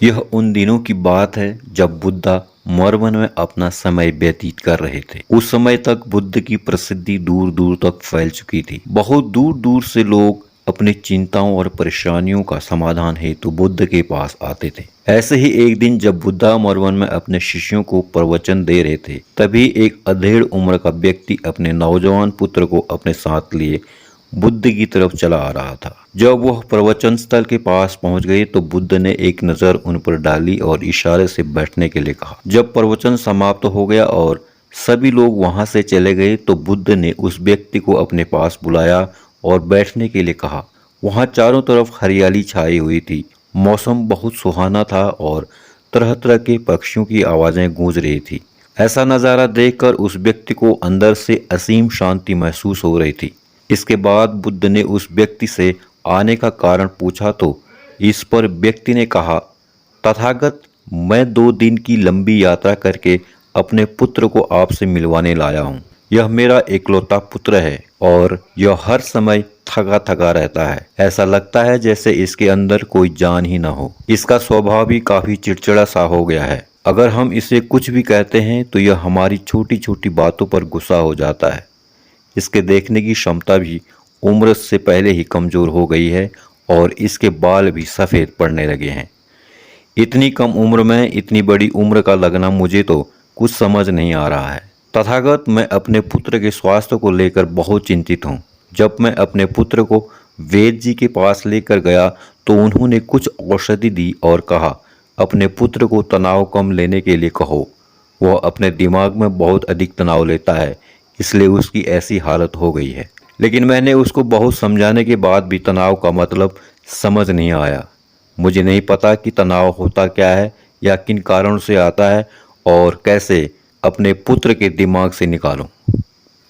यह उन दिनों की बात है जब बुद्धा मरवन में अपना समय व्यतीत कर रहे थे। उस समय तक बुद्ध की प्रसिद्धि दूर दूर तक फैल चुकी थी। बहुत दूर दूर से लोग अपनी चिंताओं और परेशानियों का समाधान हेतु बुद्ध के पास आते थे। ऐसे ही एक दिन जब बुद्धा मरवन में अपने शिष्यों को प्रवचन दे रहे थे, तभी एक अधेड़ उम्र का व्यक्ति अपने नौजवान पुत्र को अपने साथ लिए बुद्ध की तरफ चला आ रहा था। जब वह प्रवचन स्थल के पास पहुंच गए तो बुद्ध ने एक नजर उन पर डाली और इशारे से बैठने के लिए कहा। जब प्रवचन समाप्त हो गया और सभी लोग वहां से चले गए तो बुद्ध ने उस व्यक्ति को अपने पास बुलाया और बैठने के लिए कहा। वहां चारों तरफ हरियाली छाई हुई थी। मौसम बहुत सुहाना था और तरह तरह के पक्षियों की आवाजें गूंज रही थी। ऐसा नज़ारा देखकर उस व्यक्ति को अंदर से असीम शांति महसूस हो रही थी। इसके बाद बुद्ध ने उस व्यक्ति से आने का कारण पूछा तो इस पर व्यक्ति ने कहा, तथागत, मैं 2 दिन की लंबी यात्रा करके अपने पुत्र को आपसे मिलवाने लाया हूँ। यह मेरा इकलौता पुत्र है और यह हर समय थका थका रहता है। ऐसा लगता है जैसे इसके अंदर कोई जान ही न हो। इसका स्वभाव भी काफी चिड़चिड़ा सा हो गया है। अगर हम इसे कुछ भी कहते हैं तो यह हमारी छोटी छोटी बातों पर गुस्सा हो जाता है। इसके देखने की क्षमता भी उम्र से पहले ही कमजोर हो गई है और इसके बाल भी सफ़ेद पड़ने लगे हैं। इतनी कम उम्र में इतनी बड़ी उम्र का लगना मुझे तो कुछ समझ नहीं आ रहा है। तथागत, मैं अपने पुत्र के स्वास्थ्य को लेकर बहुत चिंतित हूँ। जब मैं अपने पुत्र को वेद जी के पास लेकर गया तो उन्होंने कुछ औषधि दी और कहा, अपने पुत्र को तनाव कम लेने के लिए कहो। वह अपने दिमाग में बहुत अधिक तनाव लेता है, इसलिए उसकी ऐसी हालत हो गई है। लेकिन मैंने उसको बहुत समझाने के बाद भी तनाव का मतलब समझ नहीं आया। मुझे नहीं पता कि तनाव होता क्या है या किन कारणों से आता है और कैसे अपने पुत्र के दिमाग से निकालूं।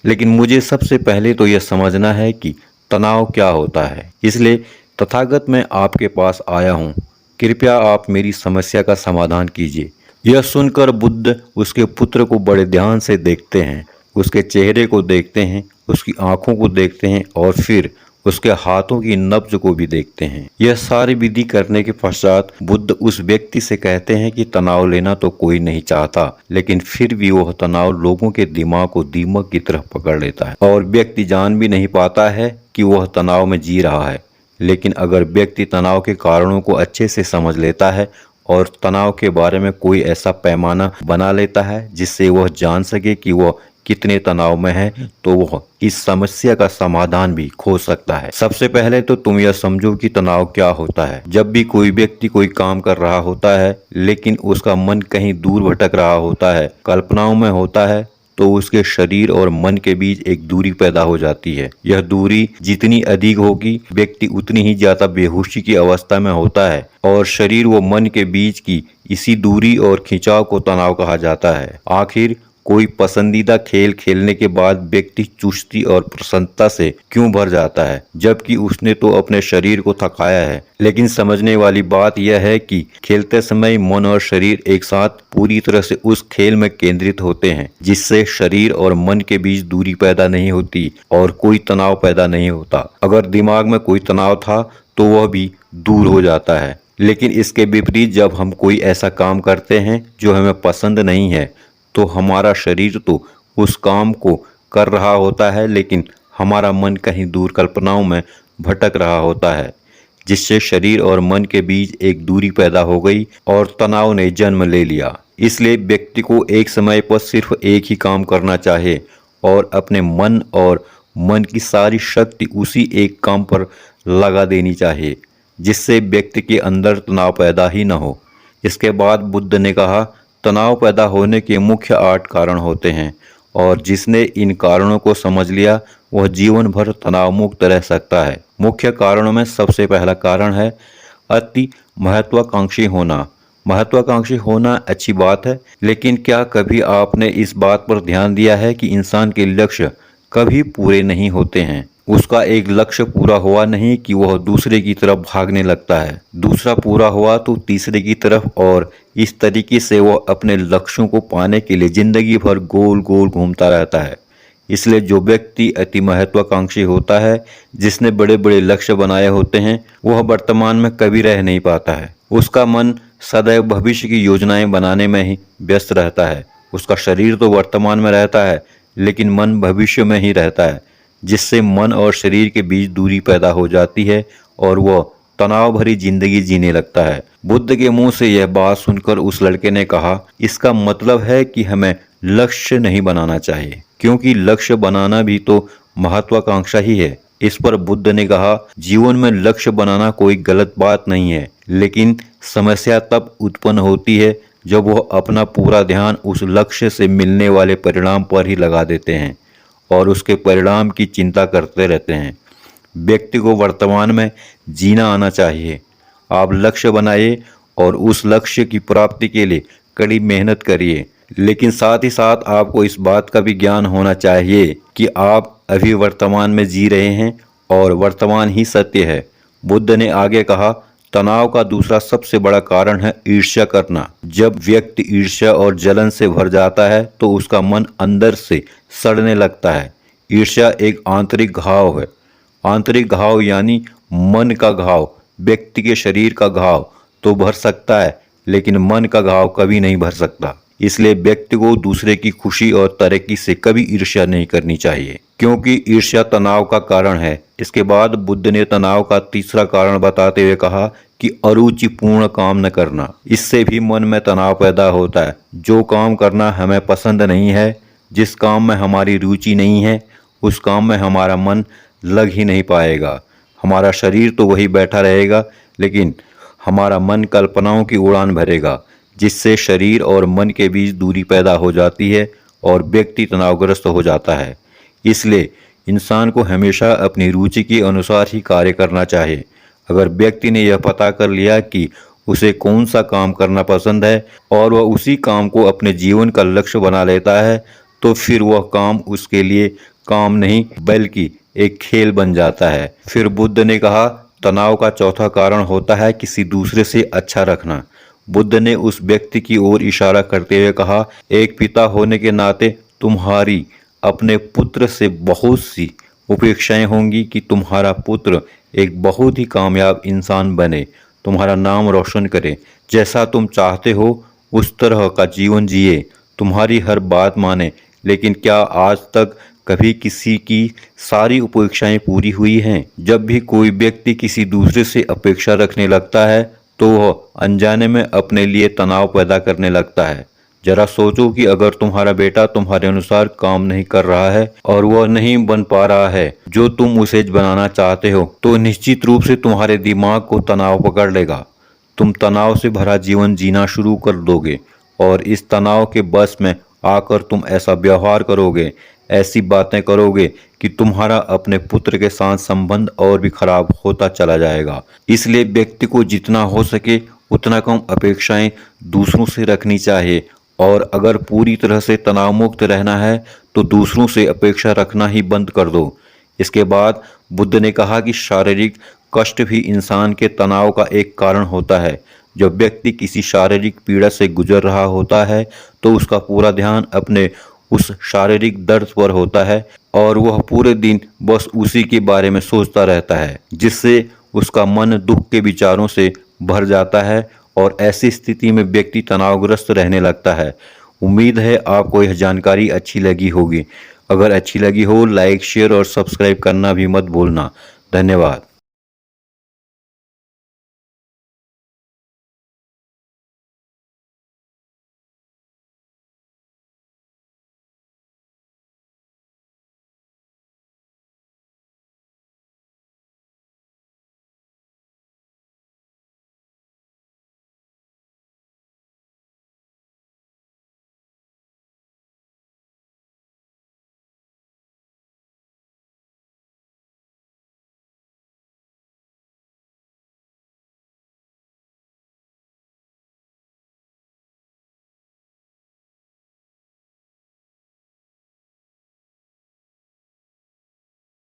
लेकिन मुझे सबसे पहले तो यह समझना है कि तनाव क्या होता है। इसलिए तथागत, मैं आपके पास आया हूँ। कृपया आप मेरी समस्या का समाधान कीजिए। यह सुनकर बुद्ध उसके पुत्र को बड़े ध्यान से देखते हैं। उसके चेहरे को देखते हैं, उसकी आंखों को देखते हैं और फिर उसके हाथों की नब्ज को भी देखते हैं। यह सारी विधि करने के पश्चात बुद्ध उस व्यक्ति से कहते हैं कि तनाव लेना तो कोई नहीं चाहता, लेकिन फिर भी वह तनाव लोगों के दिमाग को दीमक की तरह पकड़ लेता है और व्यक्ति जान भी नहीं पाता है कि वह तनाव में जी रहा है। लेकिन अगर व्यक्ति तनाव के कारणों को अच्छे से समझ लेता है और तनाव के बारे में कोई ऐसा पैमाना बना लेता है जिससे वह जान सके कि वह कितने तनाव में है, तो वह इस समस्या का समाधान भी खोज सकता है। सबसे पहले तो तुम यह समझो कि तनाव क्या होता है। जब भी कोई व्यक्ति कोई काम कर रहा होता है लेकिन उसका मन कहीं दूर भटक रहा होता है, कल्पनाओं में होता है, तो उसके शरीर और मन के बीच एक दूरी पैदा हो जाती है। यह दूरी जितनी अधिक होगी, व्यक्ति उतनी ही ज्यादा बेहोशी की अवस्था में होता है और शरीर व मन के बीच की इसी दूरी और खिंचाव को तनाव कहा जाता है। आखिर कोई पसंदीदा खेल खेलने के बाद व्यक्ति चुस्ती और प्रसन्नता से क्यों भर जाता है, जबकि उसने तो अपने शरीर को थकाया है। लेकिन समझने वाली बात यह है कि खेलते समय मन और शरीर एक साथ पूरी तरह से उस खेल में केंद्रित होते हैं, जिससे शरीर और मन के बीच दूरी पैदा नहीं होती और कोई तनाव पैदा नहीं होता। अगर दिमाग में कोई तनाव था तो वह भी दूर हो जाता है। लेकिन इसके विपरीत जब हम कोई ऐसा काम करते हैं जो हमें पसंद नहीं है, तो हमारा शरीर तो उस काम को कर रहा होता है, लेकिन हमारा मन कहीं दूर कल्पनाओं में भटक रहा होता है, जिससे शरीर और मन के बीच एक दूरी पैदा हो गई और तनाव ने जन्म ले लिया। इसलिए व्यक्ति को एक समय पर सिर्फ एक ही काम करना चाहिए और अपने मन और मन की सारी शक्ति उसी एक काम पर लगा देनी चाहिए, जिससे व्यक्ति के अंदर तनाव पैदा ही न हो। इसके बाद बुद्ध ने कहा, तनाव पैदा होने के मुख्य 8 कारण होते हैं और जिसने इन कारणों को समझ लिया वह जीवन भर तनाव मुक्त रह सकता है। मुख्य कारणों में सबसे पहला कारण है अति महत्वाकांक्षी होना। महत्वाकांक्षी होना अच्छी बात है, लेकिन क्या कभी आपने इस बात पर ध्यान दिया है कि इंसान के लक्ष्य कभी पूरे नहीं होते हैं। उसका एक लक्ष्य पूरा हुआ नहीं कि वह दूसरे की तरफ भागने लगता है, दूसरा पूरा हुआ तो तीसरे की तरफ, और इस तरीके से वह अपने लक्ष्यों को पाने के लिए जिंदगी भर गोल गोल घूमता रहता है। इसलिए जो व्यक्ति अति महत्वाकांक्षी होता है, जिसने बड़े बड़े लक्ष्य बनाए होते हैं, वह वर्तमान में कभी रह नहीं पाता है। उसका मन सदैव भविष्य की योजनाएं बनाने में ही व्यस्त रहता है। उसका शरीर तो वर्तमान में रहता है, लेकिन मन भविष्य में ही रहता है, जिससे मन और शरीर के बीच दूरी पैदा हो जाती है और वह तनाव भरी जिंदगी जीने लगता है। बुद्ध के मुंह से यह बात सुनकर उस लड़के ने कहा, इसका मतलब है कि हमें लक्ष्य नहीं बनाना चाहिए, क्योंकि लक्ष्य बनाना भी तो महत्वाकांक्षा ही है। इस पर बुद्ध ने कहा, जीवन में लक्ष्य बनाना कोई गलत बात नहीं है, लेकिन समस्या तब उत्पन्न होती है जब वह अपना पूरा ध्यान उस लक्ष्य से मिलने वाले परिणाम पर ही लगा देते हैं और उसके परिणाम की चिंता करते रहते हैं। व्यक्ति को वर्तमान में जीना आना चाहिए। आप लक्ष्य बनाइए और उस लक्ष्य की प्राप्ति के लिए कड़ी मेहनत करिए, लेकिन साथ ही साथ आपको इस बात का भी ज्ञान होना चाहिए कि आप अभी वर्तमान में जी रहे हैं और वर्तमान ही सत्य है। बुद्ध ने आगे कहा, तनाव का दूसरा सबसे बड़ा कारण है ईर्ष्या करना। जब व्यक्ति ईर्ष्या और जलन से भर जाता है तो उसका मन अंदर से सड़ने लगता है। ईर्ष्या एक आंतरिक घाव है। आंतरिक घाव यानी मन का घाव। व्यक्ति के शरीर का घाव तो भर सकता है, लेकिन मन का घाव कभी नहीं भर सकता। इसलिए व्यक्ति को दूसरे की खुशी और तरक्की से कभी ईर्ष्या नहीं करनी चाहिए, क्योंकि ईर्ष्या तनाव का कारण है। इसके बाद बुद्ध ने तनाव का तीसरा कारण बताते हुए कहा कि अरुचिपूर्ण काम न करना। इससे भी मन में तनाव पैदा होता है। जो काम करना हमें पसंद नहीं है, जिस काम में हमारी रुचि नहीं है, उस काम में हमारा मन लग ही नहीं पाएगा। हमारा शरीर तो वही बैठा रहेगा, लेकिन हमारा मन कल्पनाओं की उड़ान भरेगा, जिससे शरीर और मन के बीच दूरी पैदा हो जाती है और व्यक्ति तनावग्रस्त हो जाता है। इसलिए इंसान को हमेशा अपनी रुचि के अनुसार ही कार्य करना चाहिए। अगर व्यक्ति ने यह पता कर लिया कि उसे कौन सा काम करना पसंद है और वह उसी काम को अपने जीवन का लक्ष्य बना लेता है, तो फिर वह काम उसके लिए काम नहीं बल्कि एक खेल बन जाता है। फिर बुद्ध ने कहा, तनाव का चौथा कारण होता है किसी दूसरे से अच्छा रखना। बुद्ध ने उस व्यक्ति की ओर इशारा करते हुए कहा, एक पिता होने के नाते तुम्हारी अपने पुत्र से बहुत सी अपेक्षाएं होंगी कि तुम्हारा पुत्र एक बहुत ही कामयाब इंसान बने, तुम्हारा नाम रोशन करे, जैसा तुम चाहते हो उस तरह का जीवन जिए, तुम्हारी हर बात माने। लेकिन क्या आज तक कभी किसी की सारी अपेक्षाएं पूरी हुई हैं? जब भी कोई व्यक्ति किसी दूसरे से अपेक्षा रखने लगता है तो वह अनजाने में अपने लिए तनाव पैदा करने लगता है। जरा सोचो कि अगर तुम्हारा बेटा तुम्हारे अनुसार काम नहीं कर रहा है और वह नहीं बन पा रहा है जो तुम उसे बनाना चाहते हो, तो निश्चित रूप से तुम्हारे दिमाग को तनाव पकड़ लेगा। तुम तनाव से भरा जीवन जीना शुरू कर दोगे और इस तनाव के बस में आकर तुम ऐसा व्यवहार करोगे, ऐसी बातें करोगे कि तुम्हारा अपने पुत्र के साथ संबंध और भी खराब होता चला जाएगा। इसलिए व्यक्ति को जितना हो सके उतना कम अपेक्षाएं दूसरों से रखनी चाहिए और अगर पूरी तरह से तनाव मुक्त रहना है तो दूसरों से अपेक्षा रखना ही बंद कर दो। इसके बाद बुद्ध ने कहा कि शारीरिक कष्ट भी इंसान के तनाव का एक कारण होता है। जब व्यक्ति किसी शारीरिक पीड़ा से गुजर रहा होता है तो उसका पूरा ध्यान अपने उस शारीरिक दर्द पर होता है और वह पूरे दिन बस उसी के बारे में सोचता रहता है, जिससे उसका मन दुख के विचारों से भर जाता है और ऐसी स्थिति में व्यक्ति तनावग्रस्त रहने लगता है। उम्मीद है आपको यह जानकारी अच्छी लगी होगी। अगर अच्छी लगी हो लाइक, शेयर और सब्सक्राइब करना भी मत भूलना। धन्यवाद।